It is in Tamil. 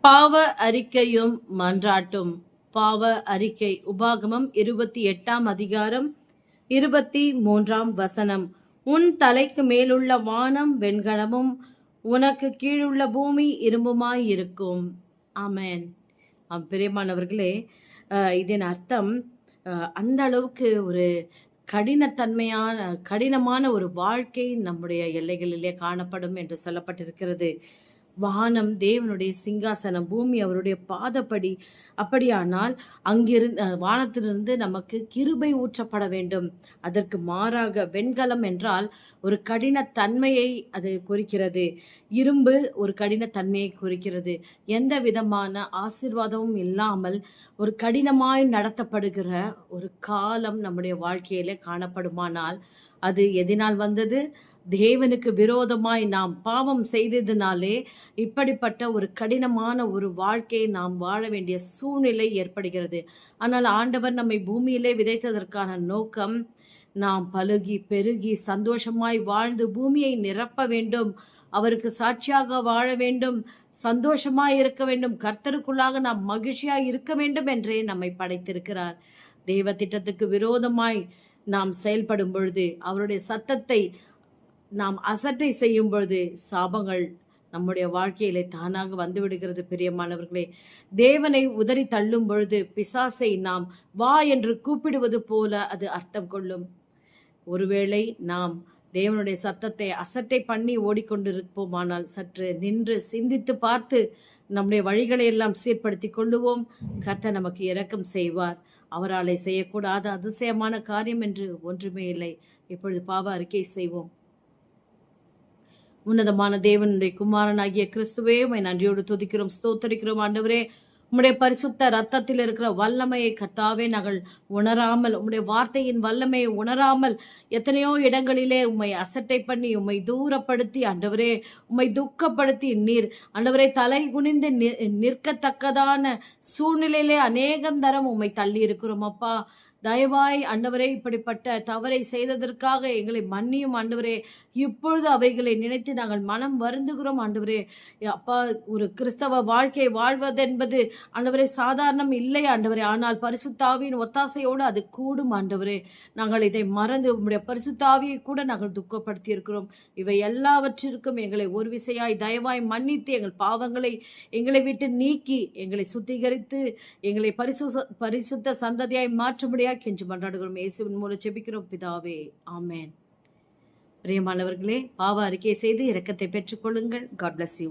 பாவ அறிக்கையும் மன்றாட்டும். பாவ அறிக்கை. உபாகமம் 28ஆம் அதிகாரம் 23ஆம் வசனம். உன் தலைக்கு மேலுள்ள வானம் வெண்கலமும் உனக்கு கீழுள்ள பூமி இரும்புமாயிருக்கும். ஆமென். பிரியமானவர்களே, இதன் அர்த்தம் அந்த அளவுக்கு ஒரு கடினமான ஒரு வாழ்க்கை நம்முடைய எல்லைகளிலே காணப்படும் என்று சொல்லப்பட்டிருக்கிறது. வானம் தேவனுடைய சிங்காசனம், பூமி அவருடைய பாதப்படி. அப்படியானால் அங்கிருந்து வானத்திலிருந்து நமக்கு கிருபை ஊற்றப்பட வேண்டும். அதற்கு மாறாக வெண்கலம் என்றால் ஒரு கடினத்தன்மையை அது குறிக்கிறது. இரும்பு ஒரு கடினத்தன்மையை குறிக்கிறது. எந்த விதமான ஆசீர்வாதமும் இல்லாமல் ஒரு கடினமாய் நடத்தப்படுகிற ஒரு காலம் நம்முடைய வாழ்க்கையிலே காணப்படுமானால் அது எதனால் வந்தது? தேவனுக்கு விரோதமாய் நாம் பாவம் செய்ததினாலே இப்படிப்பட்ட ஒரு கடினமான ஒரு வாழ்க்கையை நாம் வாழ வேண்டிய சூழ்நிலை ஏற்படுகிறது. ஆனால் ஆண்டவர் நம்மை பூமியிலே விதைத்ததற்கான நோக்கம், நாம் பலுகி பெருகி சந்தோஷமாய் வாழ்ந்து பூமியை நிரப்ப வேண்டும், அவருக்கு சாட்சியாக வாழ வேண்டும், சந்தோஷமாய் இருக்க வேண்டும், கர்த்தருக்குள்ளாக நாம் மகிழ்ச்சியாய் இருக்க வேண்டும் என்றே நம்மை படைத்திருக்கிறார். தெய்வ திட்டத்துக்கு விரோதமாய் நாம் செயல்படும் பொழுது, அவருடைய சத்தத்தை நாம் அசட்டை செய்யும் பொழுது சாபங்கள் நம்முடைய வாழ்க்கையிலே தானாக வந்து விடுகிறது. பிரியமானவர்களே, தேவனை உதறி தள்ளும் பொழுது பிசாசை நாம் வா என்று கூப்பிடுவது போல அது அர்த்தம் கொள்ளும். ஒருவேளை நாம் தேவனுடைய சத்தத்தை அசட்டை பண்ணி ஓடிக்கொண்டிருப்போமானால் சற்று நின்று சிந்தித்து பார்த்து நம்முடைய வழிகளை எல்லாம் சீர்படுத்தி கொள்ளுவோம். கர்த்தர் நமக்கு இரக்கம் செய்வார். அவராலே செய்யக்கூடாத அதிசயமான காரியம் என்று ஒன்றுமே இல்லை. இப்பொழுது பாவ அறிக்கை செய்வோம். உன்னதமான தேவனுடைய குமாரனாகிய கிறிஸ்துவே, உம்மை நன்றியோடு துதிக்கிறோம், ஸ்தோத்தரிக்கிறோம். ஆண்டவரே, உம்முடைய பரிசுத்த ரத்தத்தில் இருக்கிற வல்லமையை கர்த்தாவே நாங்கள் உணராமல், உம்முடைய வார்த்தையின் வல்லமையை உணராமல் எத்தனையோ இடங்களிலே உம்மை அசட்டை பண்ணி, உம்மை தூரப்படுத்தி, ஆண்டவரே உம்மை துக்கப்படுத்தி, நீர் ஆண்டவரே தலை குனிந்து நிற்கத்தக்கதான சூழ்நிலையிலே அநேகந்தரம் உம்மை தள்ளி இருக்கிறோம். அப்பா, தயவாய் ஆண்டவரே இப்படிப்பட்ட தவறை செய்ததற்காக எங்களை மன்னியும் ஆண்டவரே. இப்பொழுது அவைகளை நினைத்து நாங்கள் மனம் வருந்துகிறோம் ஆண்டவரே. அப்பா, ஒரு கிறிஸ்தவ வாழ்க்கை வாழ்வதென்பது ஆண்டவரே சாதாரணம் இல்லை ஆண்டவரே. ஆனால் பரிசுத்தாவியின் ஒத்தாசையோடு அது கூடும் ஆண்டவரே. நாங்கள் இதை மறந்து உம்முடைய பரிசுத்தாவியை கூட நாங்கள் துக்கப்படுத்தி இருக்கிறோம். இவை எல்லாவற்றிற்கும் எங்களை ஒரு விசையாய் தயவாய் மன்னித்து எங்கள் பாவங்களை எங்களை விட்டு நீக்கி எங்களை சுத்திகரித்து எங்களை பரிசுத்த சந்ததியாய் மாற்ற முடியாது கெஞ்சு மன்றாடுகிறோம். இயேசுவின் மூலம் ஜெபிக்கிறோம் பிதாவே, ஆமென். பிரியமானவர்களே, பாவ அறிக்கை செய்து இரக்கத்தை பெற்றுக்கொள்ளுங்கள். God bless you.